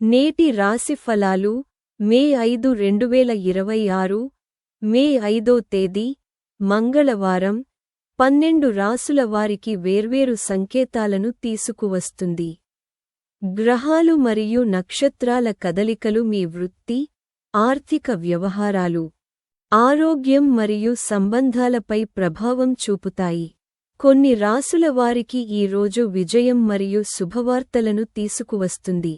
నేటి రాశి ఫలాలు మే 5, 2026 మే 5వ తేదీ మంగళవారం 12 రాసుల వారికి వేర్వేరు సంకేతాలను తీసుకువస్తుంది. గ్రహాలు మరియు నక్షత్రాల కదలికలు మీ వృత్తి, ఆర్థిక వ్యవహారాలు, ఆరోగ్యం మరియు సంబంధాలపై ప్రభావం చూపుతాయి. కొన్ని రాసుల వారికి ఈ రోజు విజయం మరియు శుభవార్తలను తీసుకువస్తుంది,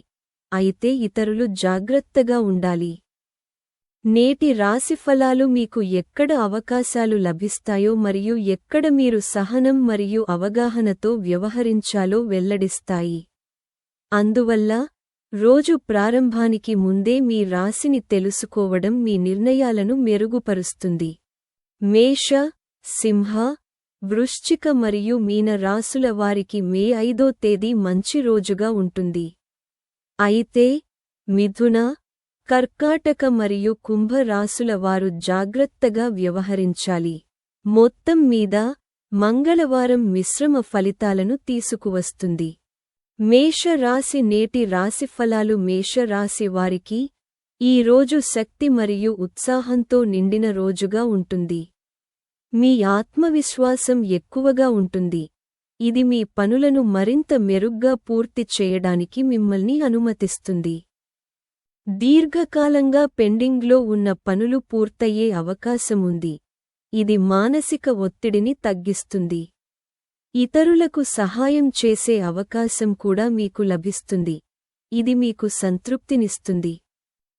అయితే ఇతరులు జాగ్రత్తగా ఉండాలి. నేటి రాశిఫలాలు మీకు ఎక్కడ అవకాశాలు లభిస్తాయో మరియు ఎక్కడ మీరు సహనం మరియు అవగాహనతో వ్యవహరించాలో వెల్లడిస్తాయి. అందువల్ల, రోజు ప్రారంభానికి ముందే మీ రాశిని తెలుసుకోవడం మీ నిర్ణయాలను మెరుగుపరుస్తుంది. మేష, సింహ, వృశ్చిక మరియు మీన రాసుల వారికి మే 5వ తేదీ మంచి రోజుగా ఉంటుంది. అయితే, మిథున, కర్కాటక మరియు కుంభ రాసుల వారు జాగ్రత్తగా వ్యవహరించాలి. మొత్తం మీద, మంగళవారం మిశ్రమ ఫలితాలను తీసుకువస్తుంది. మేష రాశి నేటి రాశిఫలాలు మేష రాశి వారికి, ఈ రోజు శక్తి మరియు ఉత్సాహంతో నిండిన రోజుగా ఉంటుంది. మీ ఆత్మవిశ్వాసం ఎక్కువగా ఉంటుంది, ఇది మీ పనులను మరింత మెరుగ్గా పూర్తి చేయడానికి మిమ్మల్ని అనుమతిస్తుంది. దీర్ఘకాలంగా పెండింగ్లో ఉన్న పనులు పూర్తయ్యే అవకాశముంది, ఇది మానసిక ఒత్తిడిని తగ్గిస్తుంది. ఇతరులకు సహాయం చేసే అవకాశం కూడా మీకు లభిస్తుంది, ఇది మీకు సంతృప్తినిస్తుంది.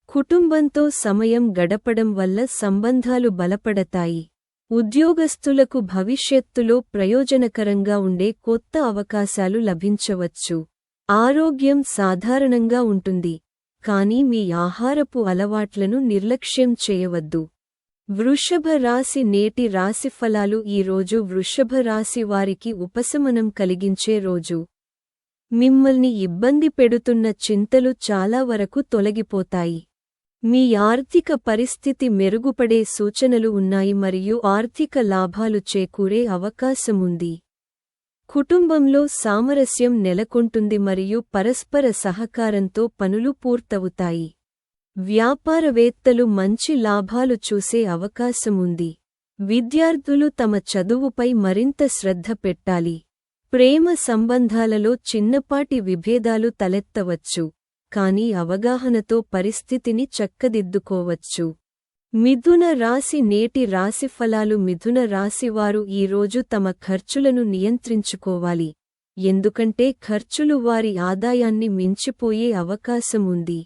కుటుంబంతో సమయం గడపడం వల్ల సంబంధాలు బలపడతాయి. ఉద్యోగస్తులకు భవిష్యత్తులో ప్రయోజనకరంగా ఉండే కొత్త అవకాశాలు లభించవచ్చు. ఆరోగ్యం సాధారణంగా ఉంటుంది, కానీ మీ ఆహారపు అలవాట్లను నిర్లక్ష్యం చేయవద్దు. వృషభ రాశి నేటి రాశిఫలాలు ఈ రోజు వృషభ రాశి వారికి ఉపశమనం కలిగించే రోజు. మిమ్మల్ని ఇబ్బంది పెడుతున్న చింతలు చాలా వరకు తొలగిపోతాయి. మీ ఆర్థిక పరిస్థితి మెరుగుపడే సూచనలు ఉన్నాయి మరియు ఆర్థిక లాభాలు చేకూరే అవకాశముంది. కుటుంబంలో సామరస్యం నెలకొంటుంది మరియు పరస్పర సహకారంతో పనులు పూర్తవుతాయి. వ్యాపారవేత్తలు మంచి లాభాలు చూసే అవకాశముంది. విద్యార్థులు తమ చదువుపై మరింత శ్రద్ధ పెట్టాలి. ప్రేమ సంబంధాలలో చిన్నపాటి విభేదాలు తలెత్తవచ్చు, కానీ అవగాహనతో పరిస్థితిని చక్కదిద్దుకోవచ్చు. మిథున రాశి నేటి రాశిఫలాలు మిథున రాశివారు ఈ రోజు తమ ఖర్చులను నియంత్రించుకోవాలి, ఎందుకంటే ఖర్చులు వారి ఆదాయాన్ని మించిపోయే అవకాశం ఉంది.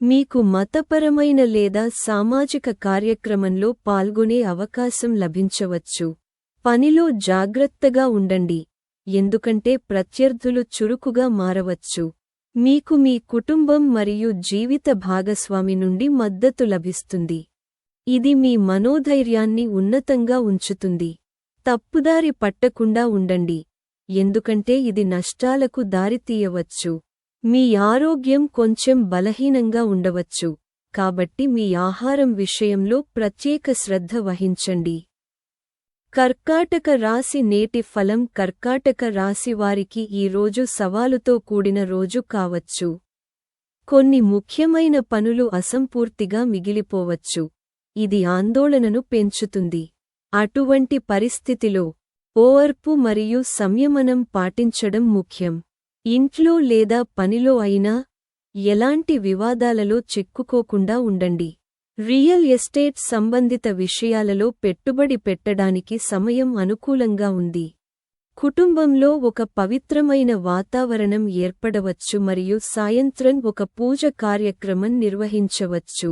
మీకు మతపరమైన లేదా సామాజిక కార్యక్రమంలో పాల్గొనే అవకాశం లభించవచ్చు. పనిలో జాగ్రత్తగా ఉండండి, ఎందుకంటే ప్రత్యర్థులు చురుకుగా మారవచ్చు. మీకు మీ కుటుంబం మరియు జీవిత భాగస్వామి నుండి మద్దతు లభిస్తుంది, ఇది మీ మనోధైర్యాన్ని ఉన్నతంగా ఉంచుతుంది. తప్పుదారి పట్టకుండా ఉండండి, ఎందుకంటే ఇది నష్టాలకు దారితీయవచ్చు. మీ ఆరోగ్యం కొంచెం బలహీనంగా ఉండవచ్చు, కాబట్టి మీ ఆహారం విషయంలో ప్రత్యేక శ్రద్ధ వహించండి. కర్కాటక రాశి నేటి ఫలం కర్కాటక రాశి వారికి ఈ రోజు సవాలుతో కూడిన రోజు కావచ్చు. కొన్ని ముఖ్యమైన పనులు అసంపూర్తిగా మిగిలిపోవచ్చు, ఇది ఆందోళనను పెంచుతుంది. అటువంటి పరిస్థితిలో, ఓర్పు మరియు సంయమనం పాటించడం ముఖ్యం. ఇంట్లో లేదా పనిలో అయినా, ఎలాంటి వివాదాలలో చిక్కుకోకుండా ఉండండి. రియల్ ఎస్టేట్ సంబంధిత విషయాలలో పెట్టుబడి పెట్టడానికి సమయం అనుకూలంగా ఉంది. కుటుంబంలో ఒక పవిత్రమైన వాతావరణం ఏర్పడవచ్చు మరియు సాయంత్రం ఒక పూజ కార్యక్రమం నిర్వహించవచ్చు.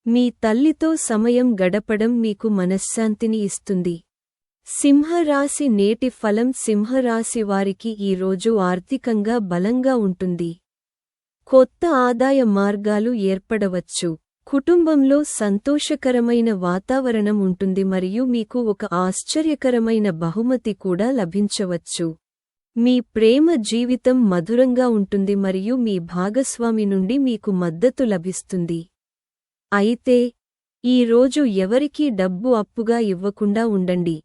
మీ తల్లితో సమయం గడపడం మీకు మనశ్శాంతిని ఇస్తుంది. సింహరాశి నేటి ఫలం సింహరాశి వారికి ఈ రోజు ఆర్థికంగా బలంగా ఉంటుంది. కొత్త ఆదాయ మార్గాలు ఏర్పడవచ్చు. కుటుంబంలో సంతోషకరమైన వాతావరణం ఉంటుంది మరియు మీకు ఒక ఆశ్చర్యకరమైన బహుమతి కూడా లభించవచ్చు. మీ ప్రేమ జీవితం మధురంగా ఉంటుంది మరియు మీ భాగస్వామి నుండి మీకు మద్దతు లభిస్తుంది. అయితే, ఈ రోజు ఎవరికీ డబ్బు అప్పుగా ఇవ్వకుండా ఉండండి,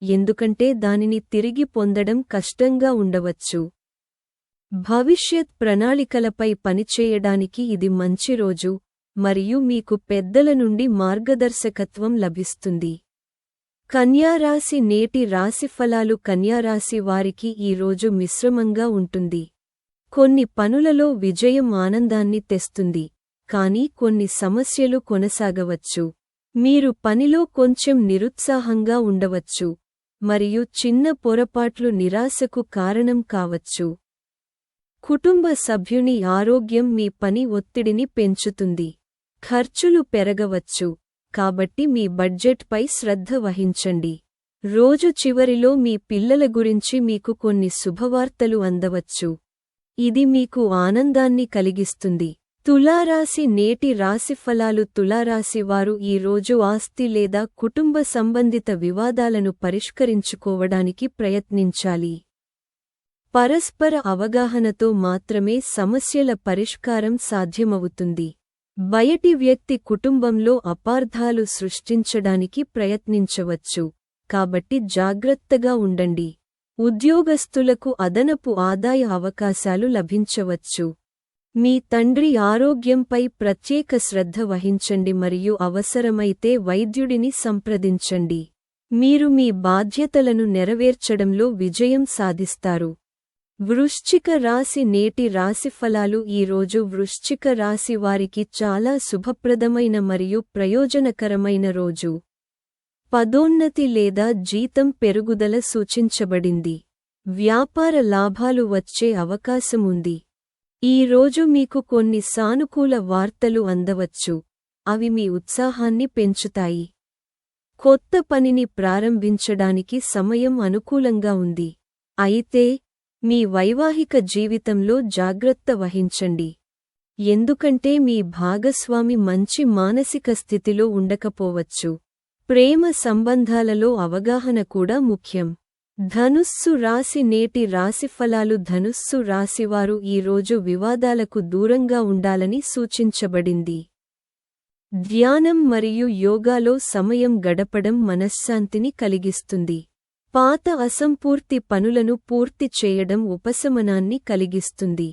ఎందుకంటే దానిని తిరిగి పొందడం కష్టంగా ఉండవచ్చు. భవిష్యత్ ప్రణాళికలపై పనిచేయడానికి ఇది మంచి రోజు మరియు మీకు పెద్దల నుండి మార్గదర్శకత్వం లభిస్తుంది. కన్యారాశి నేటి రాశిఫలాలు. కన్యారాశి వారికి ఈ రోజు మిశ్రమంగా ఉంటుంది. కొన్ని పనులలో విజయం ఆనందాన్ని తెస్తుంది, కానీ కొన్ని సమస్యలు కొనసాగవచ్చు. మీరు పనిలో కొంచెం నిరుత్సాహంగా ఉండవచ్చు, మరియు చిన్న పొరపాట్లు నిరాశకు కారణం కావచ్చు. కుటుంబ సభ్యుని ఆరోగ్యం మీ పని ఒత్తిడిని పెంచుతుంది. ఖర్చులు పెరగవచ్చు, కాబట్టి మీ బడ్జెట్పై శ్రద్ధ వహించండి. రోజు చివరిలో మీ పిల్లల గురించి మీకు కొన్ని శుభవార్తలు అందవచ్చు. ఇది మీకు ఆనందాన్ని కలిగిస్తుంది. తులారాశి నేటి రాశిఫలాలు. తులారాశి వారు ఈ రోజు ఆస్తి లేదా కుటుంబ సంబంధిత వివాదాలను పరిష్కరించుకోవడానికి ప్రయత్నించాలి. పరస్పర అవగాహనతో మాత్రమే సమస్యల పరిష్కారం సాధ్యమవుతుంది. బయటి వ్యక్తి కుటుంబంలో అపార్థాలు సృష్టించడానికి ప్రయత్నించవచ్చు, కాబట్టి జాగ్రత్తగా ఉండండి. ఉద్యోగస్తులకు అదనపు ఆదాయ అవకాశాలు లభించవచ్చు. మీ తండ్రి ఆరోగ్యంపై ప్రత్యేక శ్రద్ధ వహించండి మరియు అవసరమైతే వైద్యుడిని సంప్రదించండి. మీరు మీ బాధ్యతలను నెరవేర్చడంలో విజయం సాధిస్తారు. వృశ్చిక రాశి నేటి రాశిఫలాలు. ఈ రోజు వృశ్చిక రాశి వారికి చాలా శుభప్రదమైన మరియు ప్రయోజనకరమైన రోజు. పదోన్నతి లేదా జీతం పెరుగుదల సూచించబడింది. వ్యాపార లాభాలు వచ్చే అవకాశం ఉంది. ఈ రోజు మీకు కొన్ని సానుకూల వార్తలు అందవచ్చు, అవి మీ ఉత్సాహాన్ని పెంచుతాయి. కొత్త పనిని ప్రారంభించడానికి సమయం అనుకూలంగా ఉంది. అయితే మీ వైవాహిక జీవితంలో జాగ్రత్త వహించండి, ఎందుకంటే మీ భాగస్వామి మంచి మానసిక స్థితిలో ఉండకపోవచ్చు. ప్రేమ సంబంధాలలో అవగాహన కూడా ముఖ్యం. ధనుస్సు రాశి నేటి రాశిఫలాలు. ధనుస్సు రాశివారు ఈ రోజు వివాదాలకు దూరంగా ఉండాలని సూచించబడింది. ధ్యానం మరియు యోగాలో సమయం గడపడం మనశ్శాంతిని కలిగిస్తుంది. పాత అసంపూర్తి పనులను పూర్తి చేయడం ఉపశమనాన్ని కలిగిస్తుంది.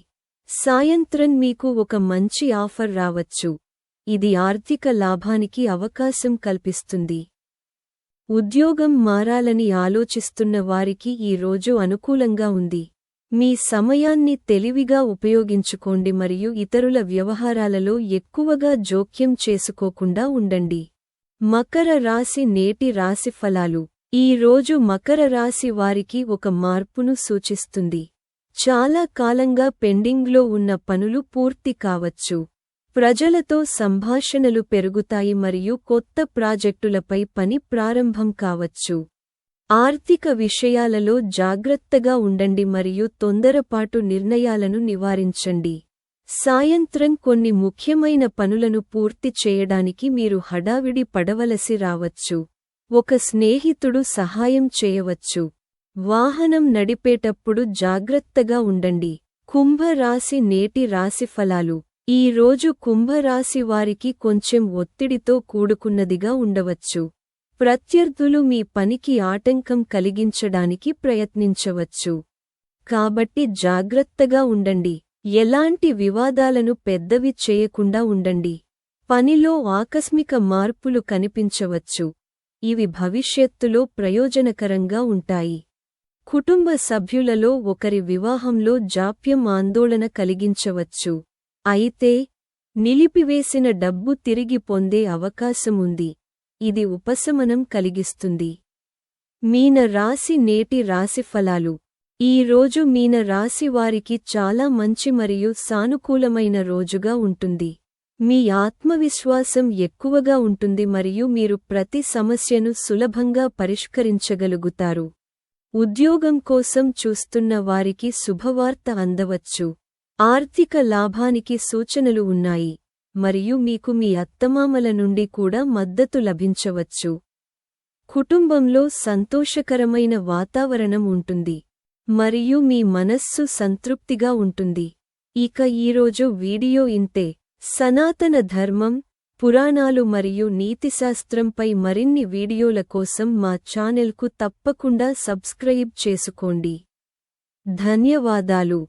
సాయంత్రం మీకు ఒక మంచి ఆఫర్ రావచ్చు, ఇది ఆర్థిక లాభానికి అవకాశం కల్పిస్తుంది. ఉద్యోగం మారాలని ఆలోచిస్తున్న వారికి ఈ రోజు అనుకూలంగా ఉంది. మీ సమయాన్ని తెలివిగా ఉపయోగించుకోండి మరియు ఇతరుల వ్యవహారాలలో ఎక్కువగా జోక్యం చేసుకోకుండా ఉండండి. మకర రాశి నేటి రాశిఫలాలు. ఈ రోజు మకర రాశి వారికి ఒక మార్పును సూచిస్తుంది. చాలా కాలంగా పెండింగ్లో ఉన్న పనులు పూర్తి కావచ్చు. ప్రజలతో సంభాషణలు పెరుగుతాయి మరియు కొత్త ప్రాజెక్టులపై పని ప్రారంభం కావచ్చు. ఆర్థిక విషయాలలో జాగ్రత్తగా ఉండండి మరియు తొందరపాటు నిర్ణయాలను నివారించండి. సాయంత్రం కొన్ని ముఖ్యమైన పనులను పూర్తి చేయడానికి మీరు హడావిడి పడవలసి రావచ్చు. ఒక స్నేహితుడు సహాయం చేయవచ్చు. వాహనం నడిపేటప్పుడు జాగ్రత్తగా ఉండండి. కుంభరాశి నేటి రాశిఫలాలు. ఈ రోజు కుంభరాశి వారికి కొంచెం ఒత్తిడితో కూడుకున్నదిగా ఉండవచ్చు. ప్రత్యర్థులు మీ పనికి ఆటంకం కలిగించడానికి ప్రయత్నించవచ్చు, కాబట్టి జాగ్రత్తగా ఉండండి. ఎలాంటి వివాదాలను పెద్దవి చేయకుండా ఉండండి. పనిలో ఆకస్మిక మార్పులు కనిపించవచ్చు, ఇవి భవిష్యత్తులో ప్రయోజనకరంగా ఉంటాయి. కుటుంబ సభ్యులలో ఒకరి వివాహంలో జాప్యం ఆందోళన కలిగించవచ్చు, అయితే నిలిపివేసిన డబ్బు తిరిగి పొందే అవకాశముంది, ఇది ఉపశమనం కలిగిస్తుంది. మీన రాశి నేటి రాశిఫలాలు. ఈ రోజు మీన రాశి వారికి చాలా మంచి మరియు సానుకూలమైన రోజుగా ఉంటుంది. మీ ఆత్మవిశ్వాసం ఎక్కువగా ఉంటుంది మరియు మీరు ప్రతి సమస్యను సులభంగా పరిష్కరించగలుగుతారు. ఉద్యోగం కోసం చూస్తున్న వారికి శుభవార్త అందవచ్చు. ఆర్థిక లాభానికి సూచనలు ఉన్నాయి, మరియు మీకు మీ అత్తమామల నుండి కూడా మద్దతు లభించవచ్చు. కుటుంబంలో సంతోషకరమైన వాతావరణం ఉంటుంది, మరియు మీ మనస్సు సంతృప్తిగా ఉంటుంది. ఇక ఈరోజు వీడియో ఇంతే. సనాతన ధర్మం, పురాణాలు మరియు నీతిశాస్త్రంపై మరిన్ని వీడియోల కోసం మా ఛానెల్కు తప్పకుండా సబ్స్క్రైబ్ చేసుకోండి. ధన్యవాదాలు.